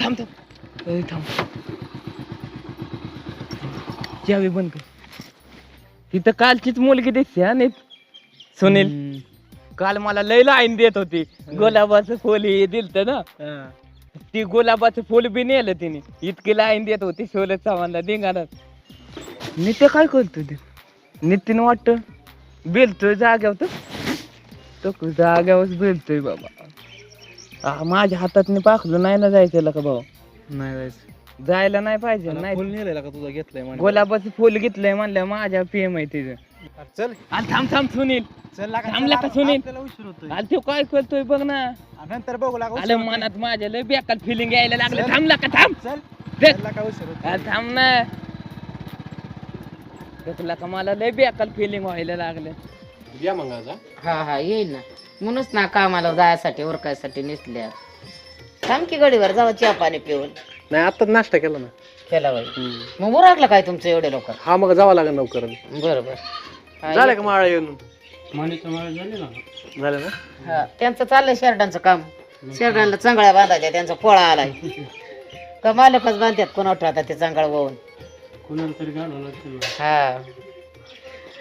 थांब थांब थांब चावी बंद कर. तिथं कालचीच मुलगी दिसते हा नीट सुनील. काल मला लय लाईन देत होती. गुलाबाचं फुल हे दिलत ना, ती गुलाबाचं फुल बी नेलं तिने. इतकी लाईन देत होती शोले चव्हाणला धिंगाणात. नित्य काय करतो ते नितीन वाटत बेलतोय जाग्यावर. तो जाग्यावर बेलतोय बाबा. माझ्या हातात पाखलं नाही ना जायचं का बाबा. नाही जायचं. जायला नाही पाहिजे. नाही फुल नेलेला का तुझा घेतलाय गुलाबाचं फुल घेतलंय म्हणलं माझ्या पीएम आहे तिचं. चल थांब थांब सुनील. चल थांबला का सुनील? आपल्याला उशीर होतोय. अरे तो काय करतोय बघ ना. नंतर बघू लागा. आलं मनात माझ्या लय बेकार फिलिंग यायला लागलं. थांबला का थांब. चल चल. चल का उशीर होतोय. अरे थांब ना. देखला का मला लय बेकार फिलिंग व्हायला लागलं. या मग आज हा हा येईल ना. म्हणूनच ना कामाला जायसाठी उरकायसाठी निसल्या. थांब की गडीवर जावा चहा पाणी पिऊन. नाही आता नाश्ता केला ना. केला बाई. मग उरकलं काय तुमचं एवढे लोक? हा मग जावं लागेल लवकर. बरोबर. झालं का माळा येऊन? झालं ना. हा त्यांचं चाललंय शेरडांचं काम. शेरडांना चांगळ्या बांधायच्या. त्यांचा पोळा आलाय का मालकच बांधतात कोणावर आता ते चांगळ वाहून. हा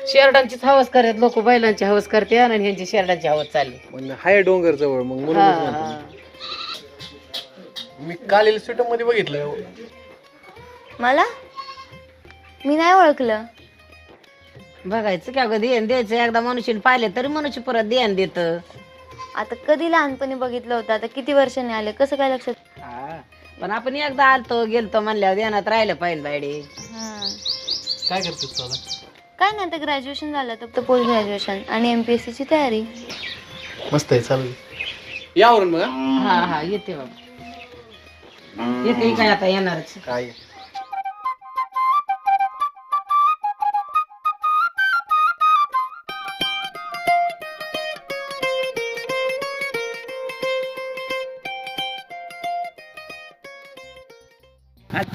शेरडांचीच हवस करतात लोक. बैलांची हवस करते आणि ह्यांची शेरडांची हवस चालली. म्हणजे हाय डोंगर जवळ मग हा, म्हणूनच म्हणतो. हा. मी काल स्वीटम मध्ये बघितलं. मला मी नाही ओळखलं. बघायचं की अगं ध्यान द्यायचं. एकदा मनुष्याने पाहिले तरी मनुष्य परत ध्यान देत. आता कधी लहानपणी बघितलं होतं, आता किती वर्षांनी आले कसं काय लक्षात. पण आपण एकदा आलतो गेलतो म्हणल्यावर ध्यानात राहिलं पाहिजे बायडे. हा. काय करतेस दादा? काय नाही, आता ग्रॅज्युएशन झालं तर पोस्ट ग्रॅज्युएशन आणि एमपीएससी ची तयारी. मस्त आहे चालू. यावरून मग हा हा येते बाबा. येते काय आता येणारच. काय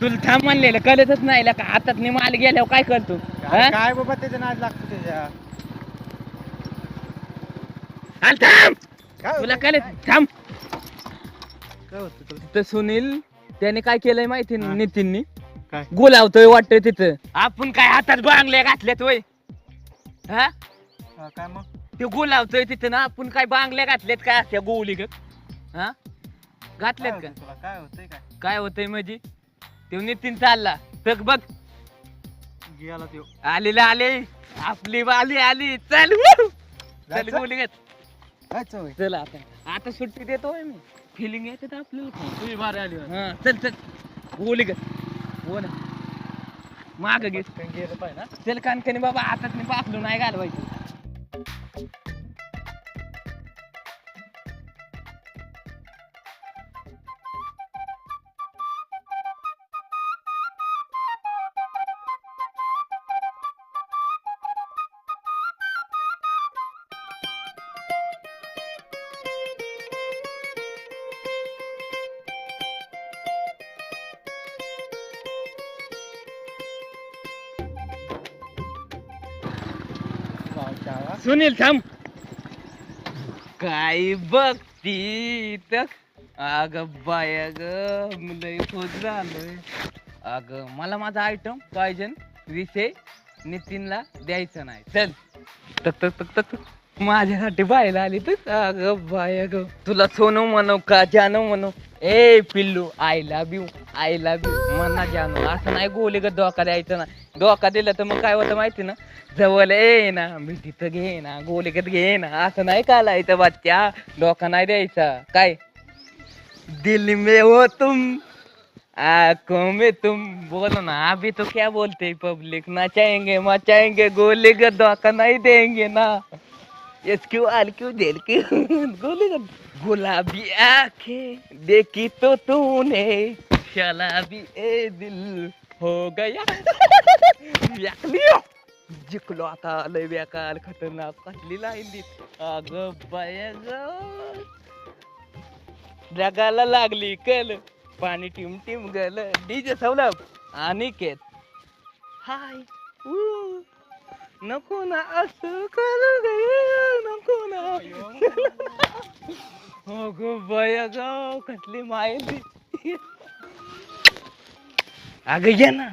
तुला थांब म्हणलेलं कळतच नाही का. हातात माल गेल्यावर काय करतो. हा? काय बाबा त्याच्या नाद लागतो त्याच्या. अरे थांब. काय तुला कळत थांब. काय होतं तुला? तर सुनील त्याने काय केलंय माहिती ना नितीननी. काय? गोलावतोय वाटतंय तिथं. आपण काय हातात बांगल्या घातल्यात वय. हा काय मग? ते गोलावतोय तिथं ना. आपण काय बांगल्या घातल्यात काय अशा गोवली ग. हा घातल्यात का? तुला काय होतंय काय? काय होतंय म्हणजे ते नितीन चालला तर बघ गेला त्यो. आलेला आले. आपली बाली आली. चल चल जायचं? गोली घेत. काय चव चल आता सुट्टी देतोय मी. फिलिंग येते आपल्याला. तुझी बारी आली. हा चल चल गोली घेत. हो ना माग घे. गेलं पाहिजे ना. चल कानकनी बाबा हातात मी पाकलो नाही घालवायचं. सुनील थांब. काय बघती तर अग बाय ग लय खोज झालोय. अग मला माझा आयटम पाहिजे. विषय नितीनला द्यायचा नाही. चल तक तक तक तक माझ्यासाठी बायला आली तर. अग बाय ग तुला सोनू म्हणू का जानू म्हणू. ए पिल्लू I love you I love you म्हणा जानू. असं नाही गोली ग धोका द्यायचा ना. धोका दिला तर मग काय होतं माहिती ना. जवळ ये ना मी तिथं घे ना गोलीगत घे ना. असं नाही कालायचं बच्चा. धोका नाही द्यायचा. काय दिल में हो तुम आंखों में तुम. बोलो ना अभी तो क्या बोलते पब्लिक. नचाएंगे मचाएंगे गोलीगत धोका नहीं देंगे ना. एसक्यू आलक्यू जेलक्यू गोलीगत. गुलाबी आंखें देखी तो तूने शराबी ए दिल हो गया. जिंकलो आता. लय बेकार खतरनाक कसली लाईन दी. अग बाय ग जगाला लागली कल. पाणी टिम टिम गल. डीजे सवलभ अनिकेत हाय. नको ना असं करू ग. नको ना. हो गो बाय ग कसली माहिती. अगं ये ना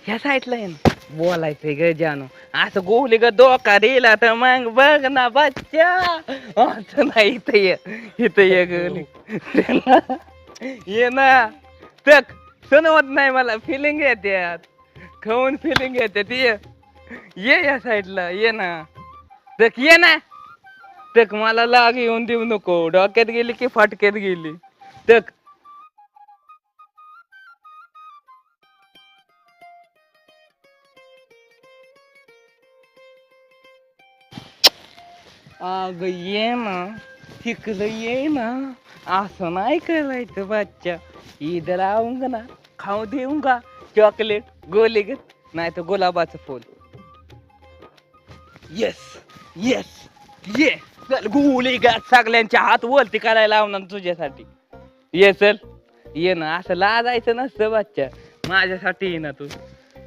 ह्या साईडला ये ना बोलायचंय ग जानू असं गोली ग धोका दिला तर मग बघ ना बच्चा असं नाही इथं ये गोली ये ना तक सणवत नाही मला फिलिंग येते खाऊन फिलिंग येते ती ये या साईडला ये ना तक ये ना तक मला लाग येऊन देऊ नको डोक्यात गेली की फाटक्यात गेली तक अग ये ना तिकडं ये ना असं नाही करायचं बच्चा इधर आऊंगा ना खाऊ देऊंगा चॉकलेट गोलीगत नाही तर गुलाबाचं फूल येस येस ये चल गोलीगत सगळ्यांच्या हात वरती करायला लावणार तुझ्यासाठी ये चल ये ना असं लाजायचं नसतं बच्चा माझ्यासाठी ये ना तू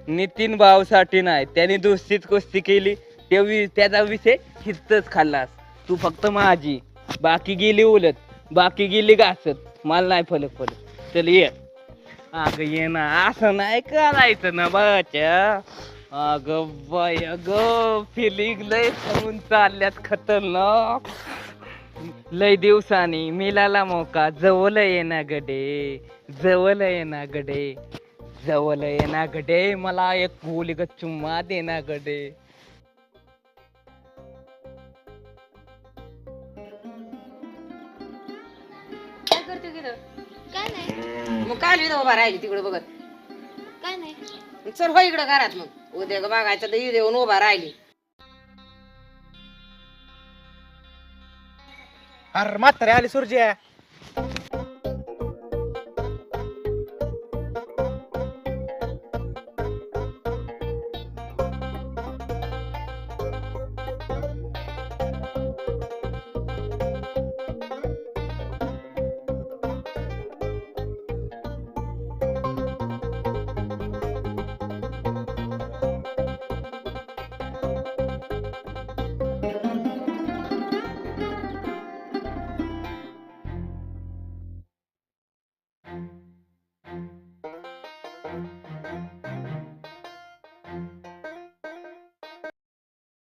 नितीन भाऊसाठी नाही त्याने दुसरीच कुस्ती केली त्याचा विषय हितच खाल्लास तू फक्त माझी बाकी गेली उलट बाकी गेली घासत मला नाही फलक पडत चल ये अग ये ना असं नाही करायचं ना बच्चा अग बाय अग फिलिंग लय करून चालल्यात खतरनाक लय दिवसांनी मिळाला मोका जवळ ये ना गडे जवळ ये ना गडे जवळ ये ना गडे मला एक गोलीगत चुम्मा दे ना गडे काय करते तिथं काय नाही मग काय लिहिलं उभा राहिली तिकडे बघत काय नाही चल हो इकडं घरात मग उद्या बघायचं तर येऊन उभा राहिली अरे म्हातारे आली सुरज्या